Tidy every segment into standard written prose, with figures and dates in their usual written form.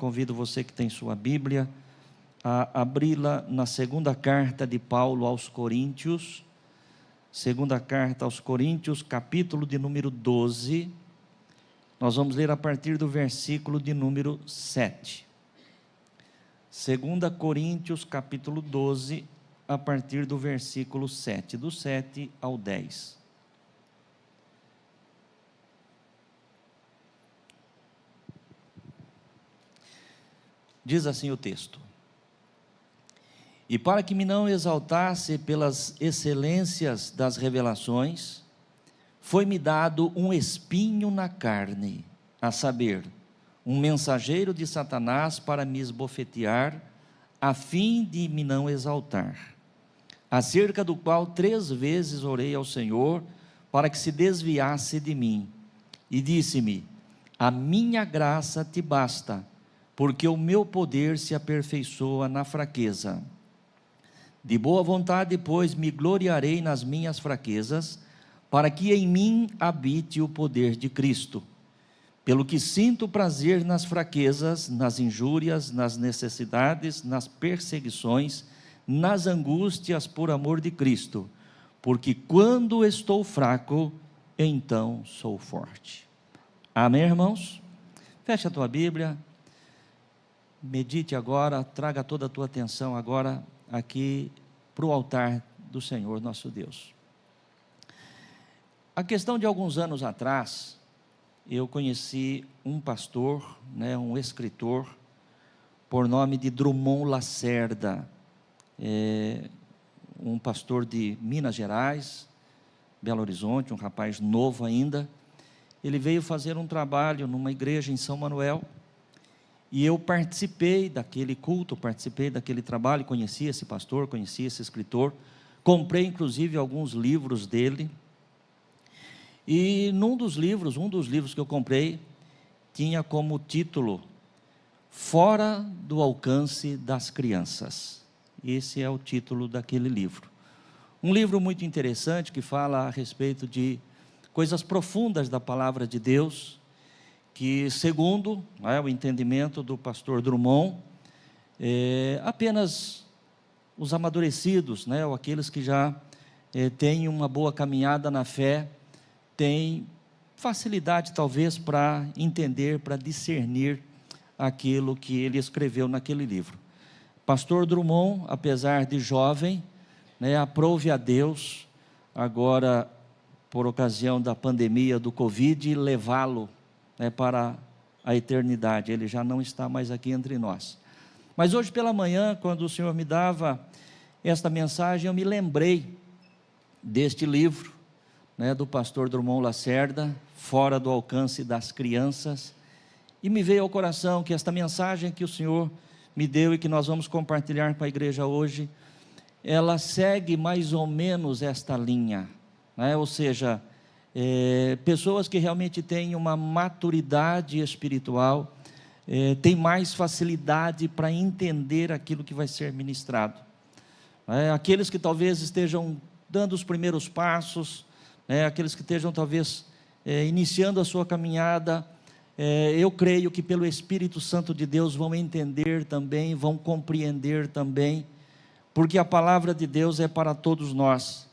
Convido você que tem sua Bíblia a abri-la na segunda carta de Paulo aos Coríntios, segunda carta aos Coríntios, capítulo de número 12, nós vamos ler a partir do versículo de número 7. Segunda Coríntios, capítulo 12, a partir do versículo 7, do 7 ao 10. Diz assim o texto: E para que me não exaltasse pelas excelências das revelações, foi-me dado um espinho na carne, a saber, um mensageiro de Satanás para me esbofetear, a fim de me não exaltar, acerca do qual 3 vezes orei ao Senhor, para que se desviasse de mim, e disse-me: a minha graça te basta, porque o meu poder se aperfeiçoa na fraqueza. De boa vontade, pois, me gloriarei nas minhas fraquezas, para que em mim habite o poder de Cristo. Pelo que sinto prazer nas fraquezas, nas injúrias, nas necessidades, nas perseguições, nas angústias por amor de Cristo, porque quando estou fraco, então sou forte. Amém, irmãos? Fecha a tua Bíblia. Medite agora, traga toda a tua atenção agora aqui para o altar do Senhor nosso Deus. A questão de alguns anos atrás, eu conheci um pastor, um escritor, por nome de Drummond Lacerda, um pastor de Minas Gerais, Belo Horizonte, um rapaz novo ainda. Ele veio fazer um trabalho numa igreja em São Manuel, e eu participei daquele culto, participei daquele trabalho, conheci esse pastor, conheci esse escritor, comprei inclusive alguns livros dele, e um dos livros que eu comprei, tinha como título, Fora do Alcance das Crianças. Esse é o título daquele livro. Um livro muito interessante, que fala a respeito de coisas profundas da palavra de Deus, que segundo o entendimento do pastor Drummond, apenas os amadurecidos, ou aqueles que já têm uma boa caminhada na fé, têm facilidade talvez para entender, para discernir aquilo que ele escreveu naquele livro. Pastor Drummond, apesar de jovem, aprove a Deus, agora por ocasião da pandemia do Covid, levá-lo para a eternidade. Ele já não está mais aqui entre nós. Mas hoje pela manhã, quando o Senhor me dava esta mensagem, eu me lembrei deste livro, do pastor Drummond Lacerda, Fora do Alcance das Crianças, e me veio ao coração que esta mensagem que o Senhor me deu e que nós vamos compartilhar com a igreja hoje, ela segue mais ou menos esta linha, ou seja, pessoas que realmente têm uma maturidade espiritual, têm mais facilidade para entender aquilo que vai ser ministrado. Aqueles que talvez estejam dando os primeiros passos, aqueles que estejam talvez iniciando a sua caminhada, eu creio que pelo Espírito Santo de Deus vão entender também, vão compreender também, porque a palavra de Deus é para todos nós.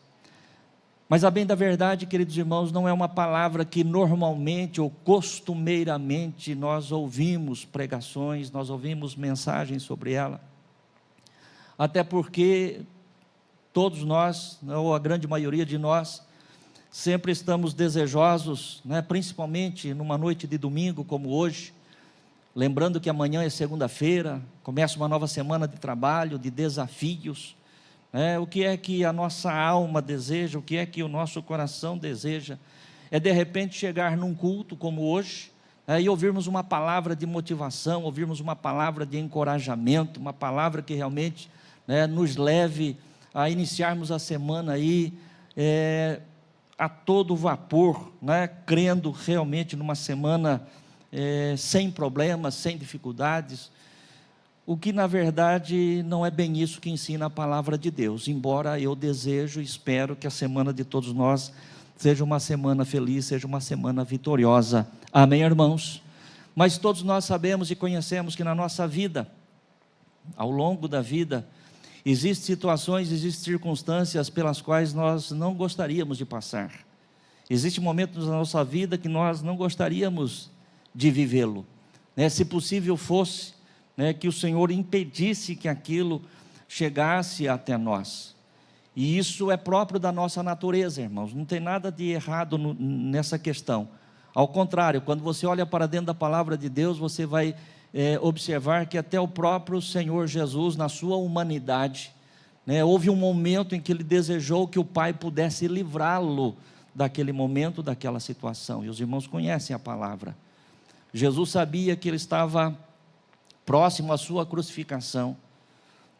Mas a bem da verdade, queridos irmãos, não é uma palavra que normalmente ou costumeiramente nós ouvimos pregações, nós ouvimos mensagens sobre ela. Até porque todos nós, ou a grande maioria de nós, sempre estamos desejosos, principalmente numa noite de domingo como hoje, lembrando que amanhã é segunda-feira, começa uma nova semana de trabalho, de desafios. O que é que a nossa alma deseja, o que é que o nosso coração deseja, é de repente chegar num culto como hoje, e ouvirmos uma palavra de motivação, ouvirmos uma palavra de encorajamento, uma palavra que realmente nos leve a iniciarmos a semana aí, a todo vapor, crendo realmente numa semana sem problemas, sem dificuldades, o que na verdade não é bem isso que ensina a palavra de Deus, embora eu desejo e espero que a semana de todos nós seja uma semana feliz, seja uma semana vitoriosa. Amém, irmãos? Mas todos nós sabemos e conhecemos que na nossa vida, ao longo da vida, existem situações, existem circunstâncias pelas quais nós não gostaríamos de passar. Existem momentos na nossa vida que nós não gostaríamos de vivê-lo, né? Se possível fosse, né, que o Senhor impedisse que aquilo chegasse até nós. E isso é próprio da nossa natureza, irmãos, não tem nada de errado nessa questão. Ao contrário, quando você olha para dentro da palavra de Deus, você vai observar que até o próprio Senhor Jesus, na sua humanidade, né, houve um momento em que Ele desejou que o Pai pudesse livrá-lo daquele momento, daquela situação. E os irmãos conhecem a palavra. Jesus sabia que Ele estava próximo à sua crucificação,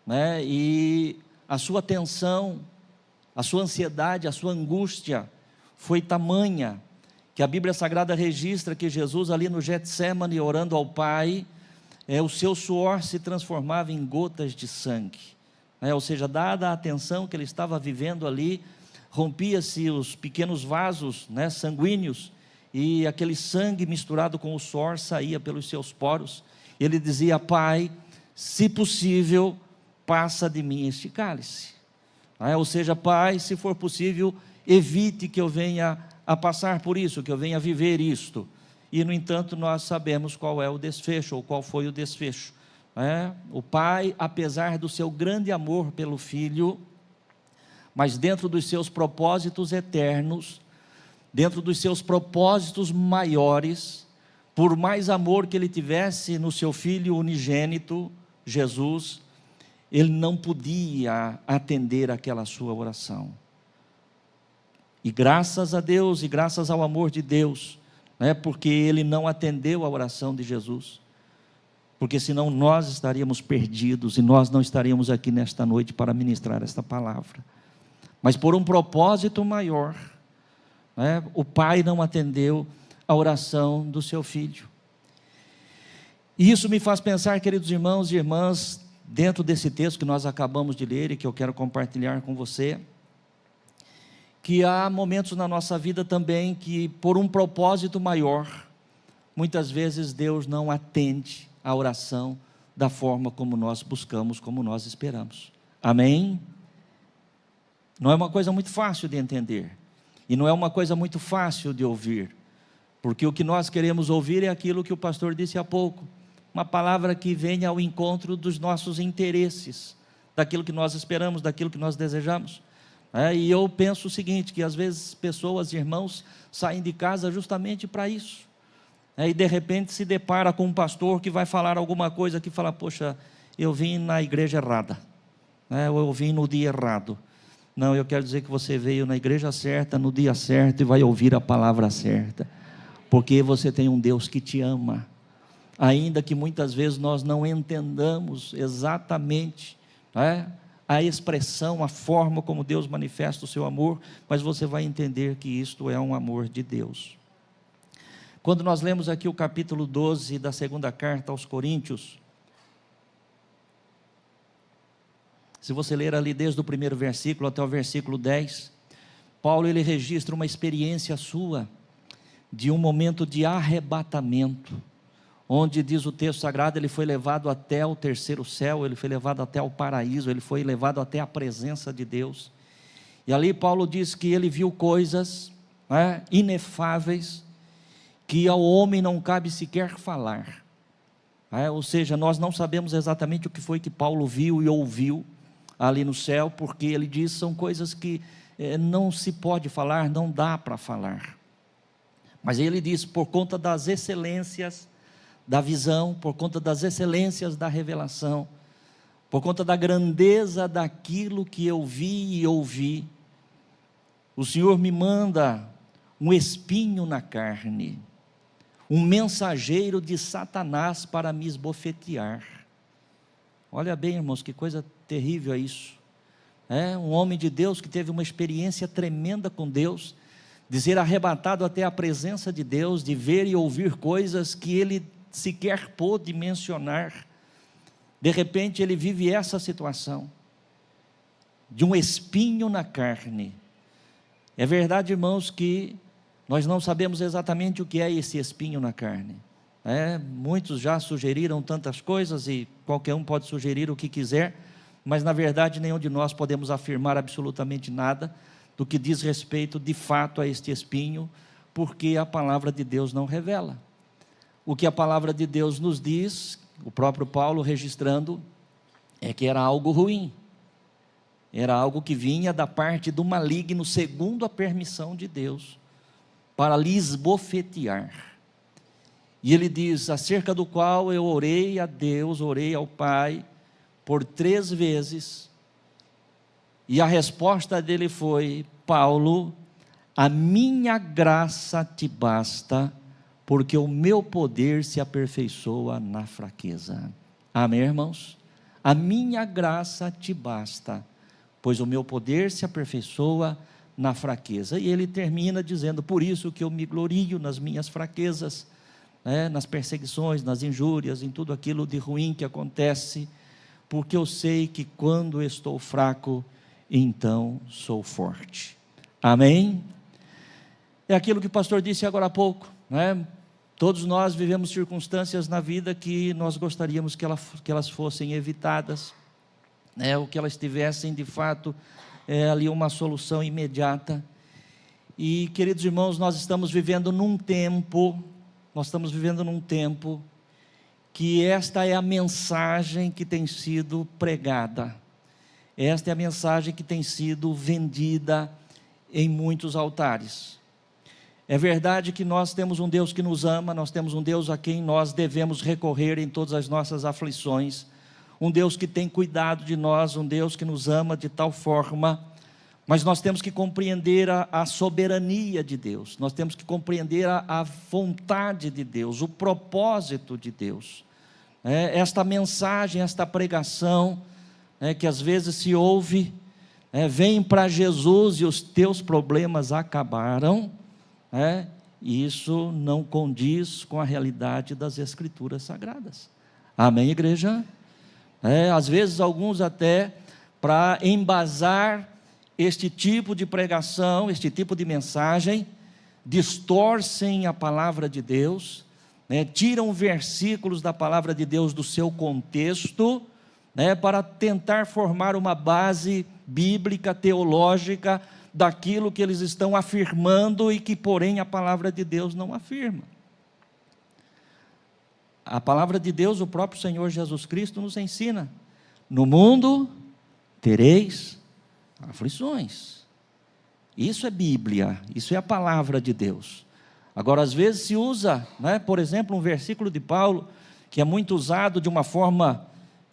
né, e a sua tensão, a sua ansiedade, a sua angústia foi tamanha, que a Bíblia Sagrada registra que Jesus ali no Getsêmani, orando ao Pai, o seu suor se transformava em gotas de sangue, ou seja, dada a atenção que ele estava vivendo ali, rompia-se os pequenos vasos, sanguíneos, e aquele sangue misturado com o suor saía pelos seus poros. Ele dizia: Pai, se possível, passa de mim este cálice, ou seja, Pai, se for possível, evite que eu venha a passar por isso, que eu venha a viver isto. E no entanto nós sabemos qual é o desfecho, ou qual foi o desfecho, o Pai, apesar do seu grande amor pelo Filho, mas dentro dos seus propósitos eternos, dentro dos seus propósitos maiores, por mais amor que Ele tivesse no seu Filho unigênito, Jesus, Ele não podia atender aquela sua oração. E graças a Deus, e graças ao amor de Deus, porque Ele não atendeu a oração de Jesus, porque senão nós estaríamos perdidos, e nós não estaríamos aqui nesta noite para ministrar esta palavra. Mas por um propósito maior, o Pai não atendeu a oração do seu Filho. E isso me faz pensar, queridos irmãos e irmãs, dentro desse texto que nós acabamos de ler e que eu quero compartilhar com você, que há momentos na nossa vida também que, por um propósito maior, muitas vezes Deus não atende a oração da forma como nós buscamos, como nós esperamos. Amém? Não é uma coisa muito fácil de entender, e não é uma coisa muito fácil de ouvir, porque o que nós queremos ouvir é aquilo que o pastor disse há pouco, uma palavra que venha ao encontro dos nossos interesses, daquilo que nós esperamos, daquilo que nós desejamos. E eu penso o seguinte, que às vezes pessoas, irmãos, saem de casa justamente para isso, e de repente se depara com um pastor que vai falar alguma coisa que fala: poxa, eu vim na igreja errada, ou eu vim no dia errado. Não, eu quero dizer que você veio na igreja certa, no dia certo, e vai ouvir a palavra certa, porque você tem um Deus que te ama, ainda que muitas vezes nós não entendamos exatamente a expressão, a forma como Deus manifesta o seu amor, mas você vai entender que isto é um amor de Deus. Quando nós lemos aqui o capítulo 12 da segunda carta aos Coríntios, se você ler ali desde o primeiro versículo até o versículo 10, Paulo ele registra uma experiência sua, de um momento de arrebatamento, onde diz o texto sagrado, ele foi levado até o terceiro céu, ele foi levado até o paraíso, ele foi levado até a presença de Deus, e ali Paulo diz que ele viu coisas inefáveis, que ao homem não cabe sequer falar, ou seja, nós não sabemos exatamente o que foi que Paulo viu e ouviu ali no céu, porque ele diz, são coisas que não se pode falar, não dá para falar, mas ele diz, por conta das excelências da visão, por conta das excelências da revelação, por conta da grandeza daquilo que eu vi e ouvi, o Senhor me manda um espinho na carne, um mensageiro de Satanás para me esbofetear. Olha bem, irmãos, que coisa terrível é isso. Um homem de Deus que teve uma experiência tremenda com Deus, de ser arrebatado até a presença de Deus, de ver e ouvir coisas que ele sequer pôde mencionar. De repente ele vive essa situação, de um espinho na carne. É verdade, irmãos, que nós não sabemos exatamente o que é esse espinho na carne, Muitos já sugeriram tantas coisas e qualquer um pode sugerir o que quiser, mas na verdade nenhum de nós podemos afirmar absolutamente nada do que diz respeito de fato a este espinho, porque a palavra de Deus não revela. O que a palavra de Deus nos diz, o próprio Paulo registrando, é que era algo ruim, era algo que vinha da parte do maligno, segundo a permissão de Deus, para lhe esbofetear. E ele diz, acerca do qual eu orei a Deus, orei ao Pai, por 3 vezes, e a resposta dele foi: Paulo, a minha graça te basta, porque o meu poder se aperfeiçoa na fraqueza. Amém, irmãos? A minha graça te basta, pois o meu poder se aperfeiçoa na fraqueza. E ele termina dizendo, por isso que eu me glorio nas minhas fraquezas, nas perseguições, nas injúrias, em tudo aquilo de ruim que acontece, porque eu sei que quando estou fraco, então sou forte. Amém? É aquilo que o pastor disse agora há pouco, Todos nós vivemos circunstâncias na vida que nós gostaríamos que elas fossem evitadas, ou que elas tivessem de fato ali uma solução imediata. E, queridos irmãos, nós estamos vivendo num tempo que esta é a mensagem que tem sido pregada, esta é a mensagem que tem sido vendida em muitos altares. É verdade que nós temos um Deus que nos ama, nós temos um Deus a quem nós devemos recorrer em todas as nossas aflições, um Deus que tem cuidado de nós, um Deus que nos ama de tal forma, mas nós temos que compreender a soberania de Deus, nós temos que compreender a vontade de Deus, o propósito de Deus. Esta mensagem, esta pregação, que às vezes se ouve, vem para Jesus e os teus problemas acabaram, isso não condiz com a realidade das Escrituras Sagradas. Amém, igreja? Às vezes alguns até, para embasar este tipo de pregação, este tipo de mensagem, distorcem a palavra de Deus, tiram versículos da palavra de Deus do seu contexto, para tentar formar uma base bíblica, teológica, daquilo que eles estão afirmando e que, porém, a palavra de Deus não afirma. A palavra de Deus, o próprio Senhor Jesus Cristo nos ensina: no mundo tereis aflições. Isso é Bíblia, isso é a palavra de Deus. Agora, às vezes se usa, por exemplo, um versículo de Paulo, que é muito usado de uma forma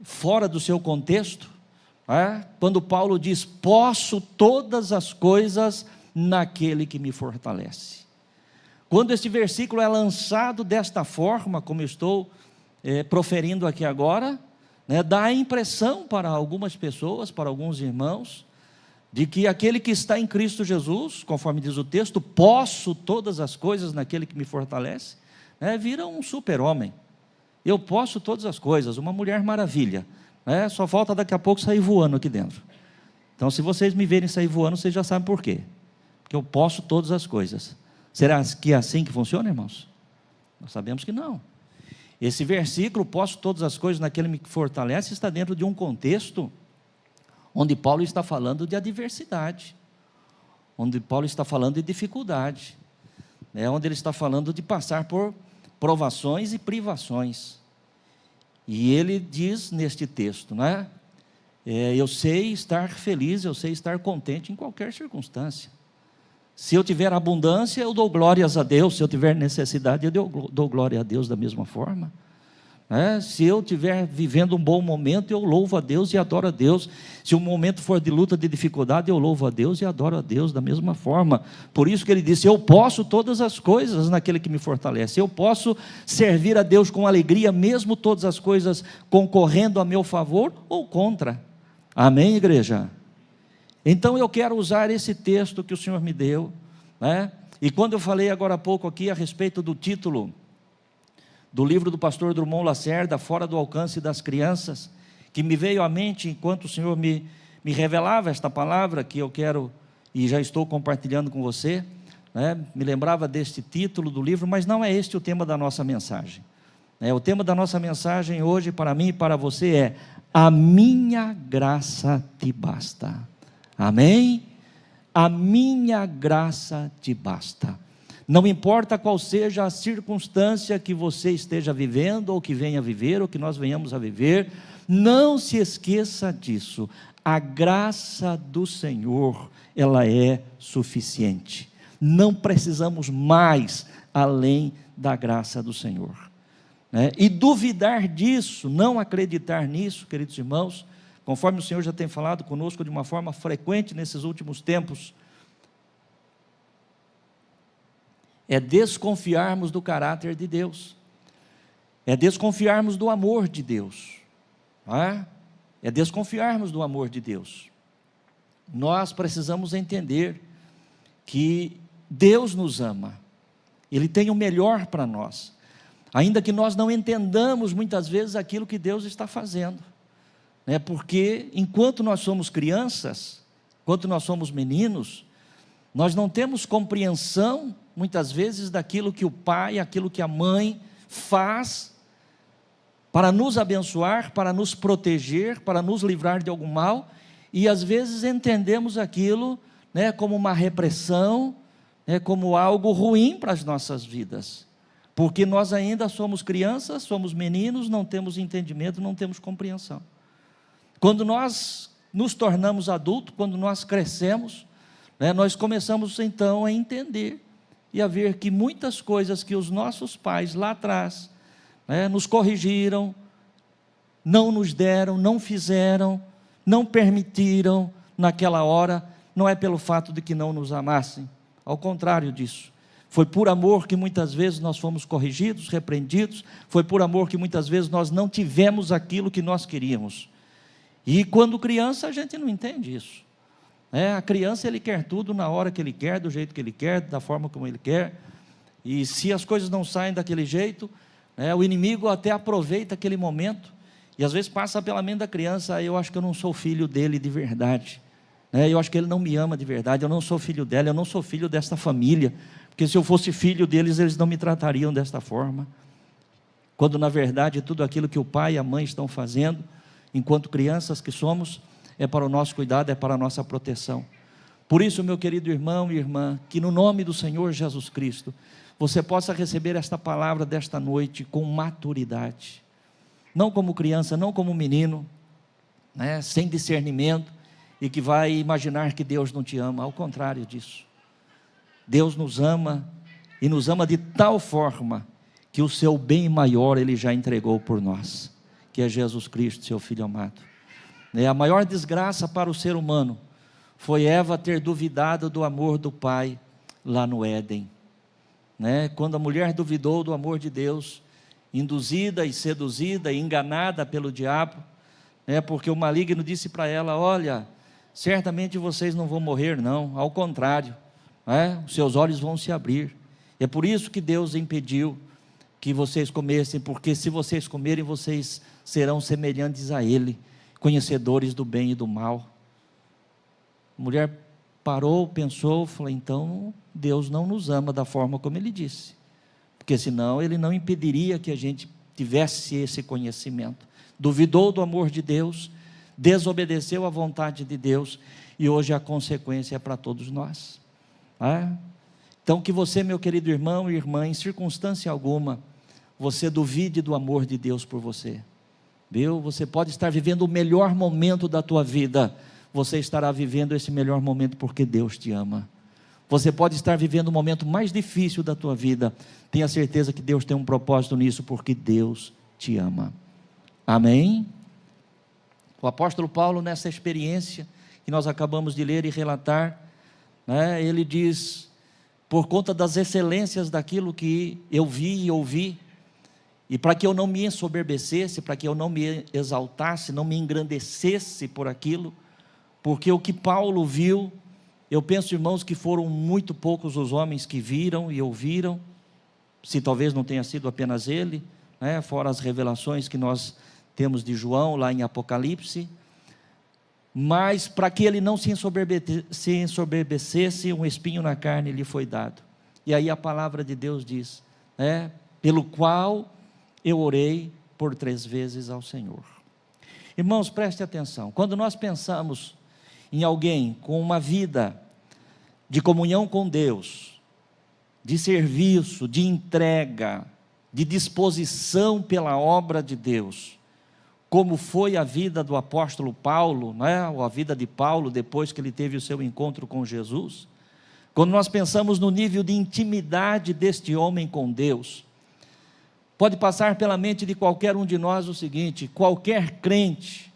fora do seu contexto, quando Paulo diz, posso todas as coisas naquele que me fortalece. Quando este versículo é lançado desta forma, como eu estou proferindo aqui agora, dá a impressão para algumas pessoas, para alguns irmãos, de que aquele que está em Cristo Jesus, conforme diz o texto, posso todas as coisas naquele que me fortalece, vira um super-homem. Eu posso todas as coisas, uma mulher maravilha, só falta daqui a pouco sair voando aqui dentro. Então, se vocês me verem sair voando, vocês já sabem por quê. Porque eu posso todas as coisas. Será que é assim que funciona, irmãos? Nós sabemos que não. Esse versículo, posso todas as coisas naquele que me fortalece, está dentro de um contexto onde Paulo está falando de adversidade, onde Paulo está falando de dificuldade, onde ele está falando de passar por provações e privações. E ele diz neste texto, eu sei estar feliz, eu sei estar contente em qualquer circunstância. Se eu tiver abundância, eu dou glórias a Deus. Se eu tiver necessidade, eu dou glória a Deus da mesma forma. Se eu estiver vivendo um bom momento, eu louvo a Deus e adoro a Deus. Se o momento for de luta, de dificuldade, eu louvo a Deus e adoro a Deus da mesma forma. Por isso que ele disse, eu posso todas as coisas naquele que me fortalece. Eu posso servir a Deus com alegria, mesmo todas as coisas concorrendo a meu favor ou contra. Amém, igreja? Então eu quero usar esse texto que o Senhor me deu, e quando eu falei agora há pouco aqui a respeito do título do livro do pastor Drummond Lacerda, Fora do Alcance das Crianças, que me veio à mente enquanto o Senhor me revelava esta palavra, que eu quero e já estou compartilhando com você, me lembrava deste título do livro, mas não é este o tema da nossa mensagem. O tema da nossa mensagem hoje, para mim e para você, é: a minha graça te basta. Amém? A minha graça te basta. Não importa qual seja a circunstância que você esteja vivendo, ou que venha a viver, ou que nós venhamos a viver, não se esqueça disso. A graça do Senhor, ela é suficiente. Não precisamos mais além da graça do Senhor. E duvidar disso, não acreditar nisso, queridos irmãos, conforme o Senhor já tem falado conosco de uma forma frequente nesses últimos tempos, é desconfiarmos do caráter de Deus, é desconfiarmos do amor de Deus, é desconfiarmos do amor de Deus. Nós precisamos entender que Deus nos ama, Ele tem o melhor para nós, ainda que nós não entendamos muitas vezes aquilo que Deus está fazendo, porque enquanto nós somos crianças, enquanto nós somos meninos, nós não temos compreensão muitas vezes daquilo que o pai, aquilo que a mãe faz para nos abençoar, para nos proteger, para nos livrar de algum mal, e às vezes entendemos aquilo como uma repressão, como algo ruim para as nossas vidas, porque nós ainda somos crianças, somos meninos, não temos entendimento, não temos compreensão. Quando nós nos tornamos adultos, quando nós crescemos, nós começamos então a entender e a ver que muitas coisas que os nossos pais lá atrás nos corrigiram, não nos deram, não fizeram, não permitiram naquela hora, não é pelo fato de que não nos amassem, ao contrário disso. Foi por amor que muitas vezes nós fomos corrigidos, repreendidos, foi por amor que muitas vezes nós não tivemos aquilo que nós queríamos. E quando criança a gente não entende isso. A criança, ele quer tudo na hora que ele quer, do jeito que ele quer, da forma como ele quer, e se as coisas não saem daquele jeito, o inimigo até aproveita aquele momento, e às vezes passa pela mente da criança: eu acho que eu não sou filho dele de verdade, eu acho que ele não me ama de verdade, eu não sou filho dela, eu não sou filho desta família, porque se eu fosse filho deles, eles não me tratariam desta forma, quando na verdade tudo aquilo que o pai e a mãe estão fazendo, enquanto crianças que somos, é para o nosso cuidado, é para a nossa proteção. Por isso, meu querido irmão e irmã, que no nome do Senhor Jesus Cristo, você possa receber esta palavra desta noite com maturidade, não como criança, não como menino, sem discernimento, e que vai imaginar que Deus não te ama. Ao contrário disso, Deus nos ama, e nos ama de tal forma, que o seu bem maior Ele já entregou por nós, que é Jesus Cristo, seu Filho amado. A maior desgraça para o ser humano foi Eva ter duvidado do amor do Pai lá no Éden. Quando a mulher duvidou do amor de Deus, induzida e seduzida e enganada pelo diabo, porque o maligno disse para ela: olha, certamente vocês não vão morrer não, ao contrário, os seus olhos vão se abrir. É por isso que Deus impediu que vocês comessem, porque se vocês comerem, vocês serão semelhantes a Ele, conhecedores do bem e do mal. A mulher parou, pensou, falou: então Deus não nos ama da forma como Ele disse, porque senão Ele não impediria que a gente tivesse esse conhecimento. Duvidou do amor de Deus, desobedeceu à vontade de Deus, e hoje a consequência é para todos nós. Então que você, meu querido irmão e irmã, em circunstância alguma, você duvide do amor de Deus por você. Você pode estar vivendo o melhor momento da tua vida, você estará vivendo esse melhor momento porque Deus te ama. Você pode estar vivendo o momento mais difícil da tua vida, tenha certeza que Deus tem um propósito nisso, porque Deus te ama. Amém? O apóstolo Paulo, nessa experiência que nós acabamos de ler e relatar, ele diz: por conta das excelências daquilo que eu vi e ouvi, e para que eu não me ensoberbecesse, para que eu não me exaltasse, não me engrandecesse por aquilo, porque o que Paulo viu, eu penso, irmãos, que foram muito poucos os homens que viram e ouviram, se talvez não tenha sido apenas ele, fora as revelações que nós temos de João, lá em Apocalipse, mas para que ele não se ensoberbecesse, um espinho na carne lhe foi dado. E aí a palavra de Deus diz, pelo qual eu orei por 3 vezes ao Senhor. Irmãos, preste atenção, quando nós pensamos em alguém com uma vida de comunhão com Deus, de serviço, de entrega, de disposição pela obra de Deus, como foi a vida do apóstolo Paulo, né? Ou a vida de Paulo depois que ele teve o seu encontro com Jesus, quando nós pensamos no nível de intimidade deste homem com Deus, pode passar pela mente de qualquer um de nós o seguinte: qualquer crente,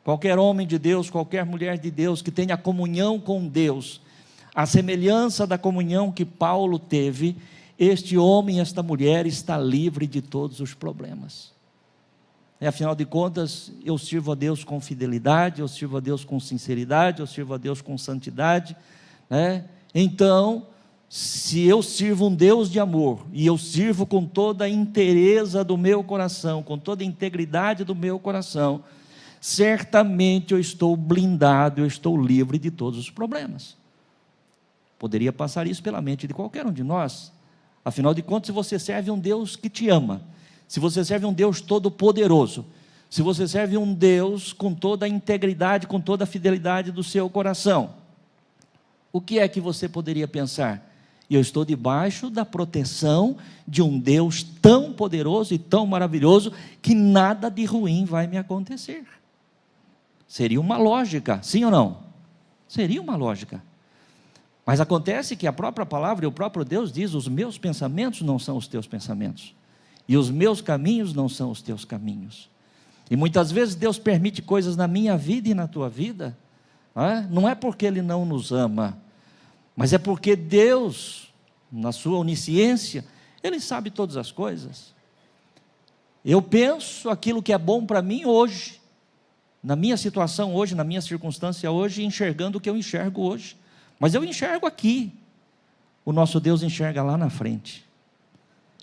qualquer homem de Deus, qualquer mulher de Deus que tenha comunhão com Deus, a semelhança da comunhão que Paulo teve, este homem, esta mulher está livre de todos os problemas. Afinal de contas, eu sirvo a Deus com fidelidade, eu sirvo a Deus com sinceridade, eu sirvo a Deus com santidade, né? Então, se eu sirvo um Deus de amor, e eu sirvo com toda a inteireza do meu coração, com toda a integridade do meu coração, certamente eu estou blindado, eu estou livre de todos os problemas. Poderia passar isso pela mente de qualquer um de nós. Afinal de contas, se você serve um Deus que te ama, se você serve um Deus todo-poderoso, se você serve um Deus com toda a integridade, com toda a fidelidade do seu coração, o que é que você poderia pensar? Eu estou debaixo da proteção de um Deus tão poderoso e tão maravilhoso, que nada de ruim vai me acontecer. Seria uma lógica, sim ou não? Seria uma lógica. Mas acontece que a própria palavra e o próprio Deus diz: os meus pensamentos não são os teus pensamentos, e os meus caminhos não são os teus caminhos. E muitas vezes Deus permite coisas na minha vida e na tua vida, não é porque Ele não nos ama, mas é porque Deus, na sua onisciência, Ele sabe todas as coisas. Eu penso aquilo que é bom para mim hoje, na minha situação hoje, na minha circunstância hoje, enxergando o que eu enxergo hoje. Mas eu enxergo aqui, o nosso Deus enxerga lá na frente.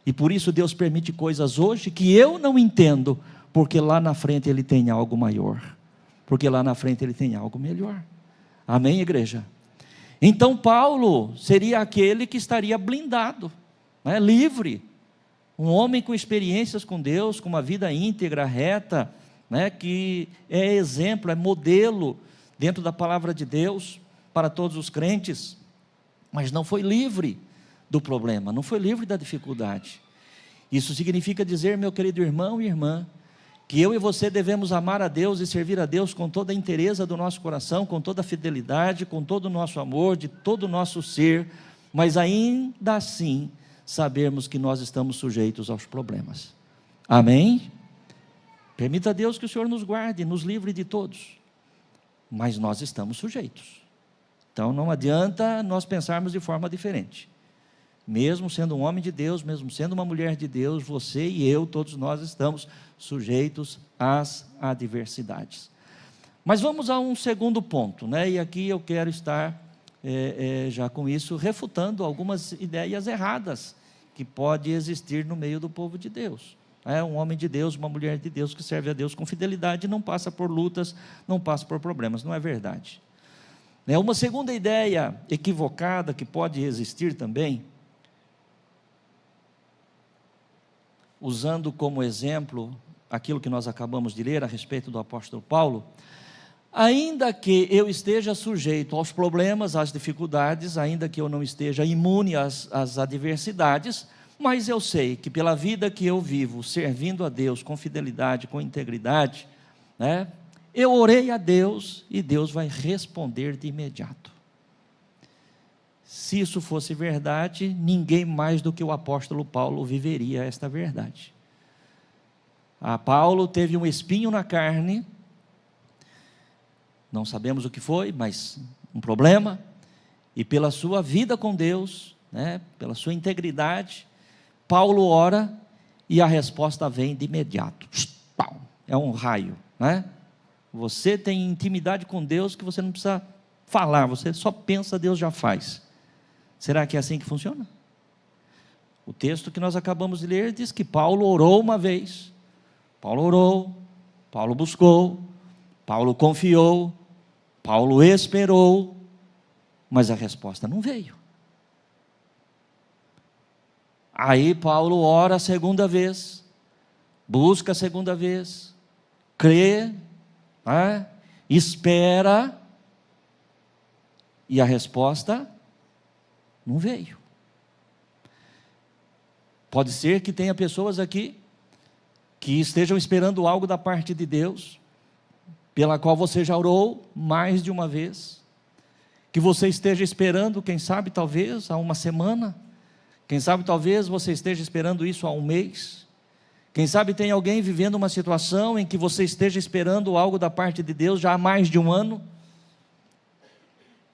E por isso Deus permite coisas hoje que eu não entendo, porque lá na frente Ele tem algo maior, porque lá na frente Ele tem algo melhor. Amém, igreja? Então Paulo seria aquele que estaria blindado, né, livre, um homem com experiências com Deus, com uma vida íntegra, reta, né, que é exemplo, é modelo dentro da palavra de Deus para todos os crentes, mas não foi livre do problema, não foi livre da dificuldade. Isso significa dizer, meu querido irmão e irmã, que eu e você devemos amar a Deus e servir a Deus com toda a inteireza do nosso coração, com toda a fidelidade, com todo o nosso amor, de todo o nosso ser, mas ainda assim sabermos que nós estamos sujeitos aos problemas. Amém? Permita a Deus que o Senhor nos guarde, nos livre de todos, mas nós estamos sujeitos. Então não adianta nós pensarmos de forma diferente. Mesmo sendo um homem de Deus, mesmo sendo uma mulher de Deus, você e eu, todos nós estamos sujeitos às adversidades. Mas vamos a um segundo ponto, né? E aqui eu quero estar já com isso refutando algumas ideias erradas que pode existir no meio do povo de Deus. Um homem de Deus, uma mulher de Deus que serve a Deus com fidelidade, não passa por lutas, não passa por problemas. Não é verdade. Uma segunda ideia equivocada que pode existir também, usando como exemplo aquilo que nós acabamos de ler a respeito do apóstolo Paulo: ainda que eu esteja sujeito aos problemas, às dificuldades, ainda que eu não esteja imune às adversidades, mas eu sei que pela vida que eu vivo, servindo a Deus com fidelidade, com integridade, né, eu orei a Deus e Deus vai responder de imediato. Se isso fosse verdade, ninguém mais do que o apóstolo Paulo viveria esta verdade. Paulo teve um espinho na carne, não sabemos o que foi, mas um problema, e pela sua vida com Deus, né, pela sua integridade, Paulo ora e a resposta vem de imediato. É um raio, né? Você tem intimidade com Deus que você não precisa falar, você só pensa, Deus já faz. Será que é assim que funciona? O texto que nós acabamos de ler diz que Paulo orou uma vez, Paulo orou, Paulo buscou, Paulo confiou, Paulo esperou, mas a resposta não veio. Aí Paulo ora a segunda vez, busca a segunda vez, crê, espera, e a resposta não veio. Pode ser que tenha pessoas aqui que estejam esperando algo da parte de Deus, pela qual você já orou mais de uma vez, que você esteja esperando, quem sabe talvez há uma semana, quem sabe talvez você esteja esperando isso há um mês, quem sabe tem alguém vivendo uma situação em que você esteja esperando algo da parte de Deus já há mais de um ano,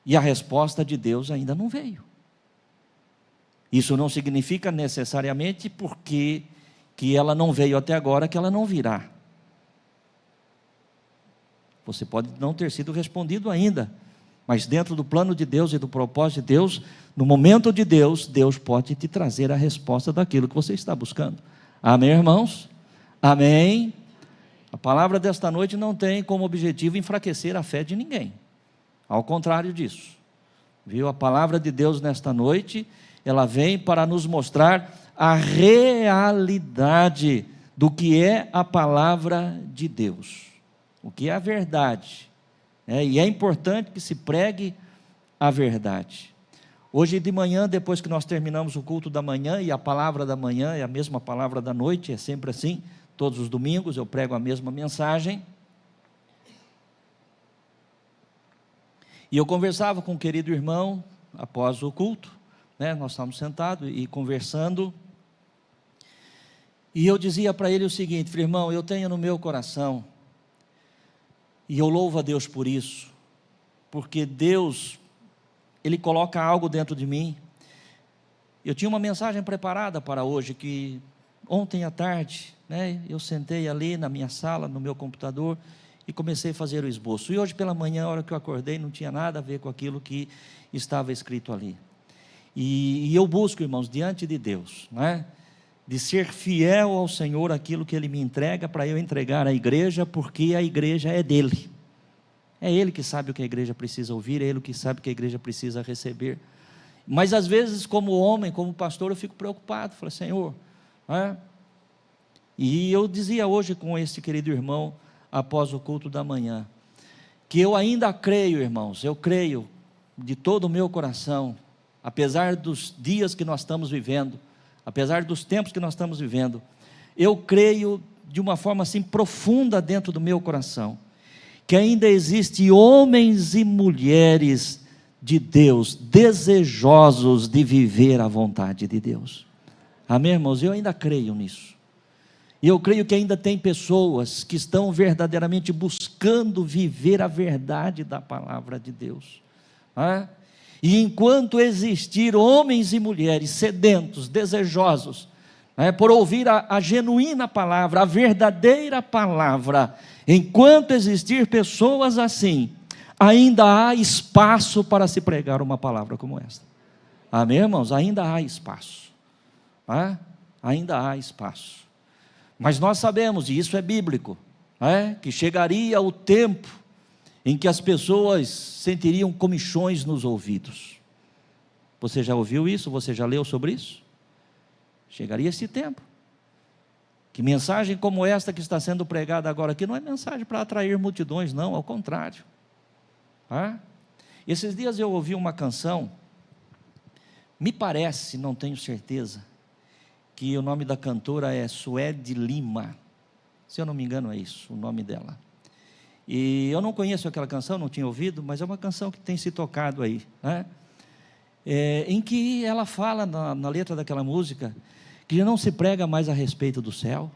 e a resposta de Deus ainda não veio. Isso não significa necessariamente porque que ela não veio até agora, que ela não virá. Você pode não ter sido respondido ainda, mas dentro do plano de Deus e do propósito de Deus, no momento de Deus, Deus pode te trazer a resposta daquilo que você está buscando. Amém, irmãos? Amém? A palavra desta noite não tem como objetivo enfraquecer a fé de ninguém. Ao contrário disso. Viu? A palavra de Deus nesta noite, ela vem para nos mostrar a realidade do que é a palavra de Deus, o que é a verdade, e é importante que se pregue a verdade. Hoje de manhã, depois que nós terminamos o culto da manhã, e a palavra da manhã é a mesma palavra da noite, é sempre assim, todos os domingos eu prego a mesma mensagem, e eu conversava com um querido irmão, após o culto, nós estávamos sentados e conversando, e eu dizia para ele o seguinte: falei, irmão, eu tenho no meu coração, e eu louvo a Deus por isso, porque Deus, Ele coloca algo dentro de mim. Eu tinha uma mensagem preparada para hoje, que ontem à tarde, eu sentei ali na minha sala, no meu computador, e comecei a fazer o esboço, e hoje pela manhã, a hora que eu acordei, não tinha nada a ver com aquilo que estava escrito ali. E eu busco, irmãos, diante de Deus, de ser fiel ao Senhor, aquilo que Ele me entrega, para eu entregar à igreja, porque a igreja é dEle, é Ele que sabe o que a igreja precisa ouvir, é Ele que sabe o que a igreja precisa receber, mas às vezes como homem, como pastor, eu fico preocupado, falo, Senhor, e eu dizia hoje com esse querido irmão, após o culto da manhã, que eu ainda creio, irmãos, eu creio de todo o meu coração, apesar dos dias que nós estamos vivendo, apesar dos tempos que nós estamos vivendo, eu creio de uma forma assim profunda dentro do meu coração, que ainda existe homens e mulheres de Deus, desejosos de viver a vontade de Deus. Amém, irmãos? Eu ainda creio nisso. E eu creio que ainda tem pessoas que estão verdadeiramente buscando viver a verdade da palavra de Deus. E enquanto existir homens e mulheres sedentos, desejosos, por ouvir a genuína palavra, a verdadeira palavra, enquanto existir pessoas assim, ainda há espaço para se pregar uma palavra como esta. Amém, irmãos? Ainda há espaço. Ainda há espaço. Mas nós sabemos, e isso é bíblico, que chegaria o tempo em que as pessoas sentiriam comichões nos ouvidos. Você já ouviu isso? Você já leu sobre isso? Chegaria esse tempo, que mensagem como esta que está sendo pregada agora aqui, não é mensagem para atrair multidões, não, ao contrário. Esses dias eu ouvi uma canção, me parece, não tenho certeza, que o nome da cantora é Suede Lima, se eu não me engano é isso, o nome dela. E eu não conheço aquela canção, não tinha ouvido, mas é uma canção que tem se tocado aí, em que ela fala na letra daquela música, que já não se prega mais a respeito do céu,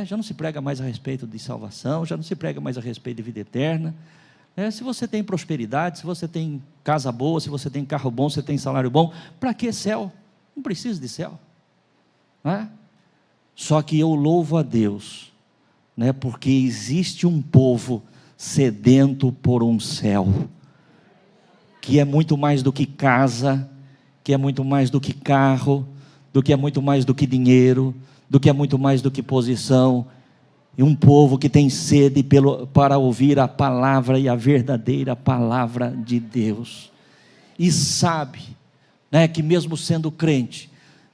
já não se prega mais a respeito de salvação, já não se prega mais a respeito de vida eterna. Se você tem prosperidade, se você tem casa boa, se você tem carro bom, se você tem salário bom, para que céu? Não precisa de céu. Só que eu louvo a Deus, porque existe um povo sedento por um céu, que é muito mais do que casa, que é muito mais do que carro, do que é muito mais do que dinheiro, do que é muito mais do que posição, e um povo que tem sede para ouvir a palavra e a verdadeira palavra de Deus, e sabe, que mesmo sendo crente,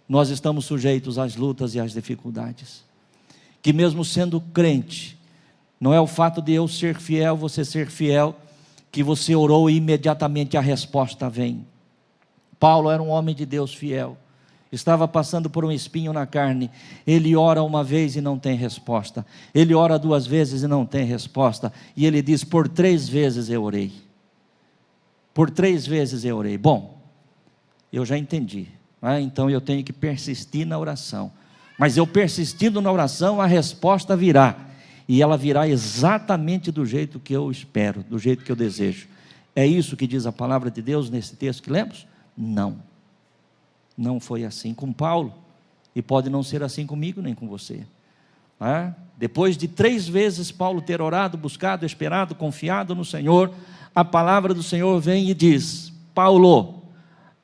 nós estamos sujeitos às lutas e às dificuldades, que mesmo sendo crente, não é o fato de eu ser fiel, você ser fiel, que você orou e imediatamente a resposta vem. Paulo era um homem de Deus fiel, estava passando por um espinho na carne, ele ora uma vez e não tem resposta, ele ora 2 vezes e não tem resposta, e ele diz: por 3 vezes eu orei, por 3 vezes eu orei. Bom, eu já entendi, então eu tenho que persistir na oração, mas eu persistindo na oração, a resposta virá, e ela virá exatamente do jeito que eu espero, do jeito que eu desejo. É isso que diz a palavra de Deus nesse texto que lemos? Não foi assim com Paulo, e pode não ser assim comigo nem com você. Depois de 3 vezes Paulo ter orado, buscado, esperado, confiado no Senhor, a palavra do Senhor vem e diz: Paulo,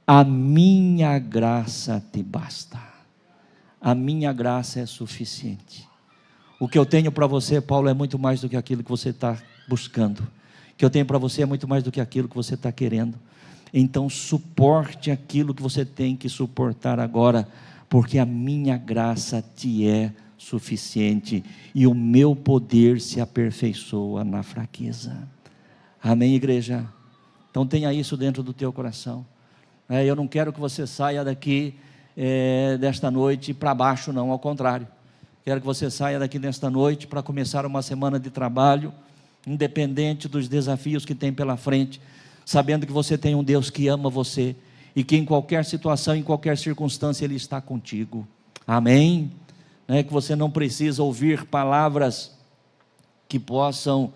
a minha graça te basta, a minha graça é suficiente. O que eu tenho para você, Paulo, é muito mais do que aquilo que você está buscando. O que eu tenho para você é muito mais do que aquilo que você está querendo. Então suporte aquilo que você tem que suportar agora, porque a minha graça te é suficiente, e o meu poder se aperfeiçoa na fraqueza. Amém, igreja? Então tenha isso dentro do teu coração. Eu não quero que você saia daqui desta noite para baixo, não, ao contrário. Quero que você saia daqui nesta noite para começar uma semana de trabalho, independente dos desafios que tem pela frente, sabendo que você tem um Deus que ama você, e que em qualquer situação, em qualquer circunstância, Ele está contigo. Amém? Que você não precisa ouvir palavras que possam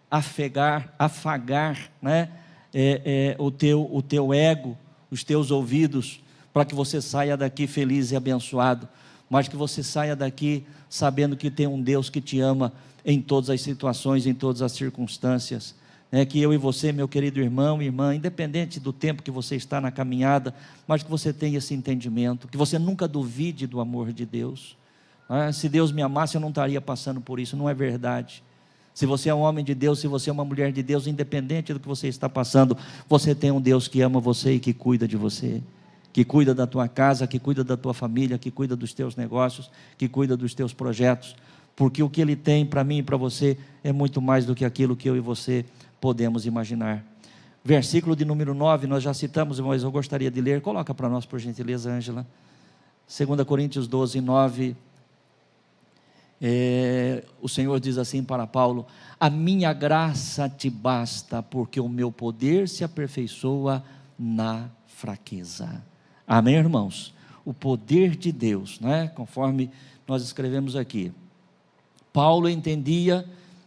afagar o teu ego, os teus ouvidos, para que você saia daqui feliz e abençoado, mas que você saia daqui sabendo que tem um Deus que te ama em todas as situações, em todas as circunstâncias. Que eu e você, meu querido irmão e irmã, independente do tempo que você está na caminhada, mas que você tenha esse entendimento, que você nunca duvide do amor de Deus. Se Deus me amasse, eu não estaria passando por isso. Não é verdade. Se você é um homem de Deus, se você é uma mulher de Deus, independente do que você está passando, você tem um Deus que ama você e que cuida de você, que cuida da tua casa, que cuida da tua família, que cuida dos teus negócios, que cuida dos teus projetos, porque o que Ele tem para mim e para você é muito mais do que aquilo que eu e você podemos imaginar. Versículo de número 9, nós já citamos, mas eu gostaria de ler. Coloca para nós, por gentileza, Ângela. 2 Coríntios 12, 9. O Senhor diz assim para Paulo: a minha graça te basta, porque o meu poder se aperfeiçoa na fraqueza. Amém, irmãos? O poder de Deus, conforme nós escrevemos aqui. Paulo entendia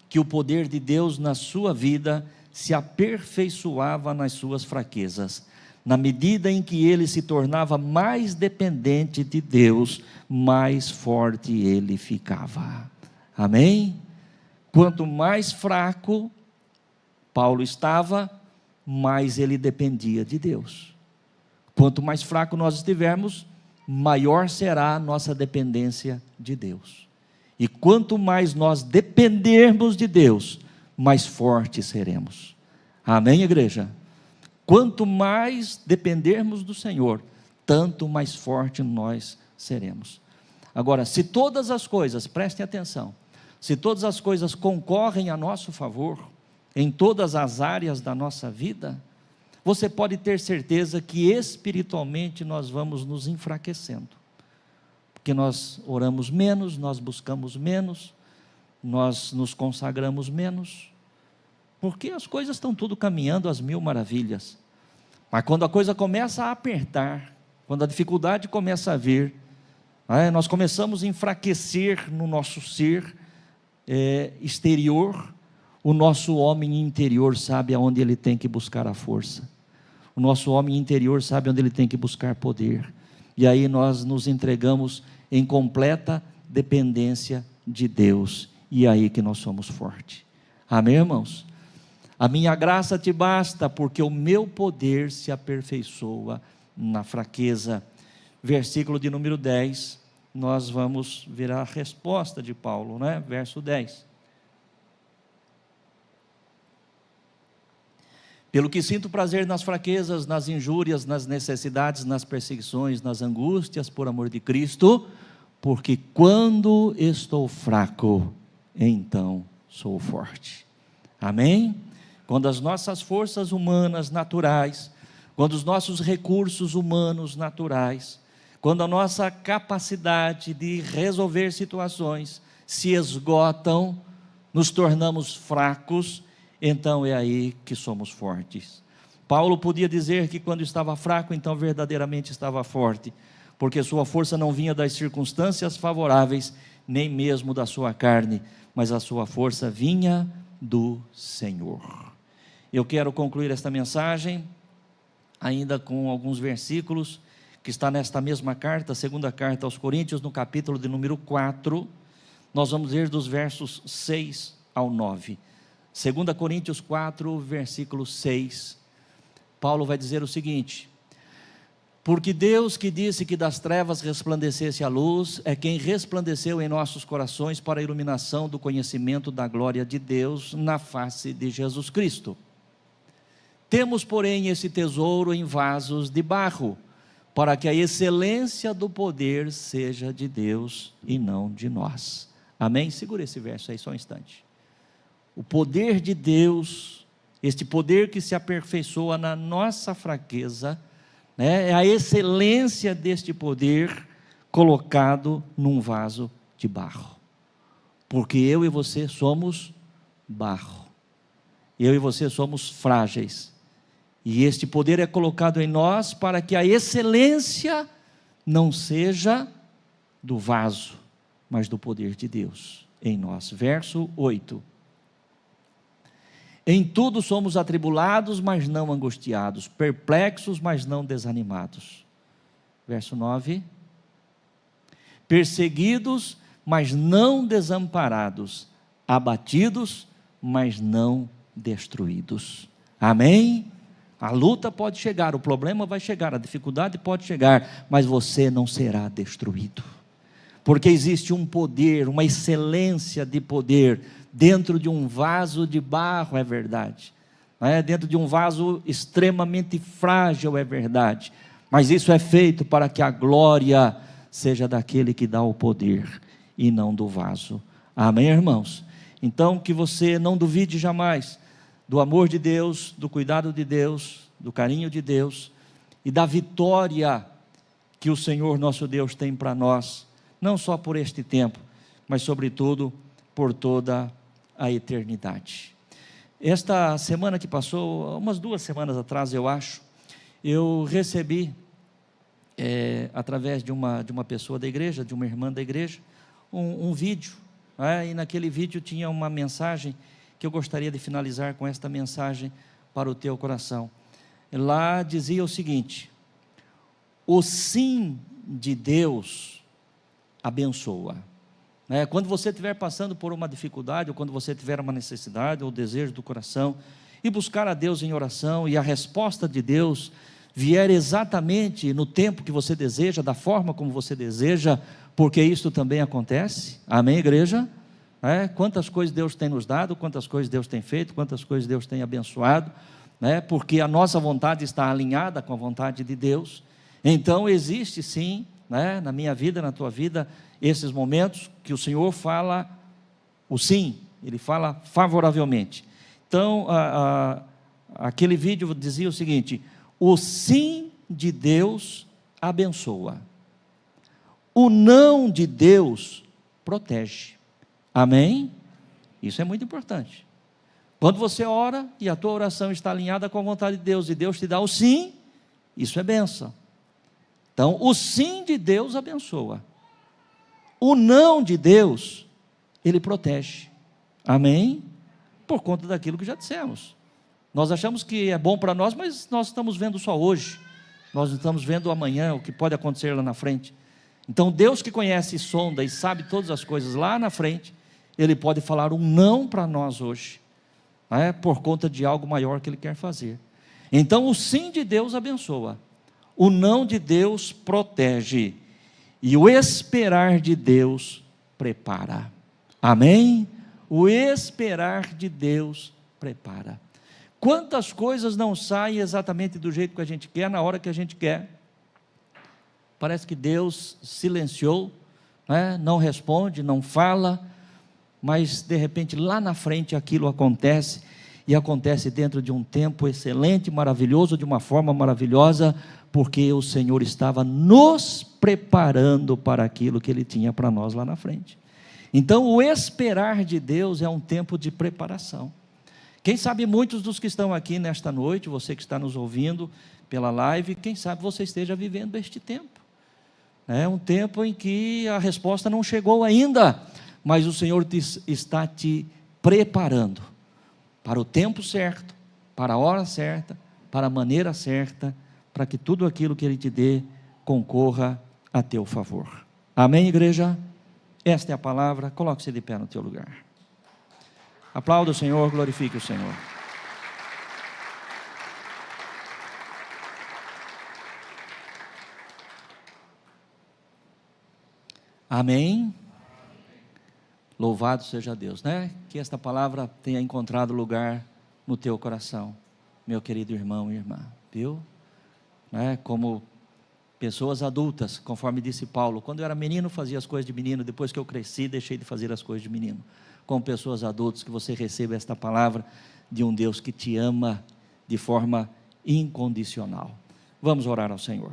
que o poder de Deus na sua vida se aperfeiçoava nas suas fraquezas. Na medida em que ele se tornava mais dependente de Deus, mais forte ele ficava. Amém? Quanto mais fraco Paulo estava, mais ele dependia de Deus. Quanto mais fraco nós estivermos, maior será a nossa dependência de Deus. E quanto mais nós dependermos de Deus, mais fortes seremos. Amém, igreja? Quanto mais dependermos do Senhor, tanto mais forte nós seremos. Agora, se todas as coisas, prestem atenção, se todas as coisas concorrem a nosso favor, em todas as áreas da nossa vida, você pode ter certeza que espiritualmente nós vamos nos enfraquecendo. Porque nós oramos menos, nós buscamos menos, nós nos consagramos menos, porque as coisas estão tudo caminhando às 1000 maravilhas, mas quando a coisa começa a apertar, quando a dificuldade começa a vir, nós começamos a enfraquecer no nosso ser exterior, o nosso homem interior sabe aonde ele tem que buscar a força, o nosso homem interior sabe onde ele tem que buscar poder, e aí nós nos entregamos em completa dependência de Deus, e é aí que nós somos fortes. Amém, irmãos? A minha graça te basta, porque o meu poder se aperfeiçoa na fraqueza. Versículo de número 10, nós vamos ver a resposta de Paulo, verso 10. Pelo que sinto prazer nas fraquezas, nas injúrias, nas necessidades, nas perseguições, nas angústias, por amor de Cristo, porque quando estou fraco, então sou forte. Amém? Quando as nossas forças humanas naturais, quando os nossos recursos humanos naturais, quando a nossa capacidade de resolver situações se esgotam, nos tornamos fracos, então é aí que somos fortes. Paulo podia dizer que quando estava fraco, então verdadeiramente estava forte, porque sua força não vinha das circunstâncias favoráveis, nem mesmo da sua carne, mas a sua força vinha do Senhor. Eu quero concluir esta mensagem ainda com alguns versículos que está nesta mesma carta, segunda carta aos Coríntios, no capítulo de número 4, nós vamos ler dos versos 6 ao 9. 2 Coríntios 4, versículo 6, Paulo vai dizer o seguinte: porque Deus que disse que das trevas resplandecesse a luz, é quem resplandeceu em nossos corações para a iluminação do conhecimento da glória de Deus na face de Jesus Cristo. Temos, porém, esse tesouro em vasos de barro, para que a excelência do poder seja de Deus e não de nós. Amém? Segura esse verso aí só um instante. O poder de Deus, este poder que se aperfeiçoa na nossa fraqueza, é a excelência deste poder colocado num vaso de barro, porque eu e você somos barro, eu e você somos frágeis, e este poder é colocado em nós para que a excelência não seja do vaso, mas do poder de Deus em nós. Verso 8: em tudo somos atribulados, mas não angustiados, perplexos, mas não desanimados. Verso 9: perseguidos, mas não desamparados, abatidos, mas não destruídos. Amém? A luta pode chegar, o problema vai chegar, a dificuldade pode chegar, mas você não será destruído, porque existe um poder, uma excelência de poder, dentro de um vaso de barro, é verdade, dentro de um vaso extremamente frágil, é verdade, mas isso é feito para que a glória seja daquele que dá o poder, e não do vaso. Amém, irmãos? Então, que você não duvide jamais do amor de Deus, do cuidado de Deus, do carinho de Deus, e da vitória que o Senhor nosso Deus tem para nós, não só por este tempo, mas sobretudo por toda a eternidade. Esta semana que passou, umas 2 semanas atrás eu acho, eu recebi, através de uma pessoa da igreja, de uma irmã da igreja, um vídeo, e naquele vídeo tinha uma mensagem, que eu gostaria de finalizar com esta mensagem para o teu coração. Lá dizia o seguinte: o sim de Deus abençoa. Quando você estiver passando por uma dificuldade, ou quando você tiver uma necessidade, ou desejo do coração, e buscar a Deus em oração, e a resposta de Deus vier exatamente no tempo que você deseja, da forma como você deseja, porque isso também acontece. Amém, igreja? Quantas coisas Deus tem nos dado, quantas coisas Deus tem feito, quantas coisas Deus tem abençoado, porque a nossa vontade está alinhada com a vontade de Deus. Então existe sim, na minha vida, na tua vida, esses momentos que o Senhor fala o sim, Ele fala favoravelmente. Então, aquele vídeo dizia o seguinte: o sim de Deus abençoa, o não de Deus protege. Amém? Isso é muito importante. Quando você ora e a tua oração está alinhada com a vontade de Deus, e Deus te dá o sim, isso é bênção. Então, o sim de Deus abençoa, o não de Deus, Ele protege. Amém? Por conta daquilo que já dissemos. Nós achamos que é bom para nós, mas nós estamos vendo só hoje, nós estamos vendo amanhã, o que pode acontecer lá na frente. Então, Deus que conhece e sonda e sabe todas as coisas lá na frente, Ele pode falar um não para nós hoje, por conta de algo maior que Ele quer fazer. Então, o sim de Deus abençoa, o não de Deus protege, e o esperar de Deus prepara. Amém? O esperar de Deus prepara. Quantas coisas não saem exatamente do jeito que a gente quer, na hora que a gente quer? Parece que Deus silenciou, né? Não responde, não fala, mas de repente lá na frente aquilo acontece, e acontece dentro de um tempo excelente, maravilhoso, de uma forma maravilhosa, porque o Senhor estava nos preparando para aquilo que Ele tinha para nós lá na frente. Então o esperar de Deus é um tempo de preparação. Quem sabe muitos dos que estão aqui nesta noite, você que está nos ouvindo pela live, quem sabe você esteja vivendo este tempo. É um tempo em que a resposta não chegou ainda, mas o Senhor está te preparando para o tempo certo, para a hora certa, para a maneira certa, para que tudo aquilo que Ele te dê concorra a teu favor. Amém, igreja? Esta é a palavra. Coloque-se de pé no teu lugar. Aplauda o Senhor, glorifique o Senhor. Amém. Louvado seja Deus, né? Que esta palavra tenha encontrado lugar no teu coração, meu querido irmão e irmã, viu? Né? Como pessoas adultas, conforme disse Paulo, quando eu era menino fazia as coisas de menino, depois que eu cresci deixei de fazer as coisas de menino. Como pessoas adultas, que você receba esta palavra de um Deus que te ama de forma incondicional. Vamos orar ao Senhor.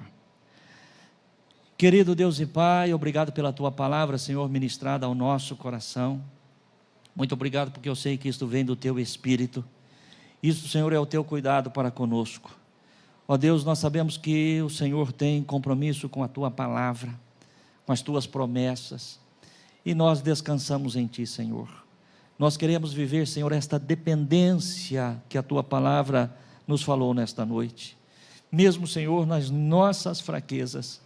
Querido Deus e Pai, obrigado pela Tua palavra, Senhor, ministrada ao nosso coração. Muito obrigado porque eu sei que isto vem do Teu Espírito. Isso, Senhor, é o Teu cuidado para conosco. Ó Deus, nós sabemos que o Senhor tem compromisso com a Tua palavra, com as Tuas promessas, e nós descansamos em Ti, Senhor. Nós queremos viver, Senhor, esta dependência que a Tua palavra nos falou nesta noite. Mesmo, Senhor, nas nossas fraquezas,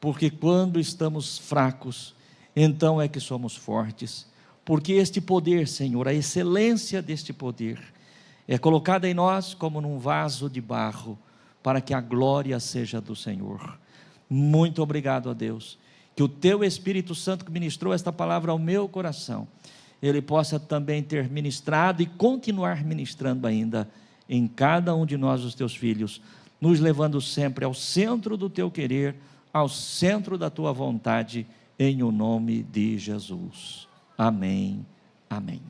porque quando estamos fracos, então é que somos fortes, porque este poder, Senhor, a excelência deste poder, é colocada em nós como num vaso de barro, para que a glória seja do Senhor. Muito obrigado a Deus, que o Teu Espírito Santo que ministrou esta palavra ao meu coração, Ele possa também ter ministrado e continuar ministrando ainda, em cada um de nós, os Teus filhos, nos levando sempre ao centro do Teu querer, ao centro da Tua vontade, em o nome de Jesus. Amém, amém.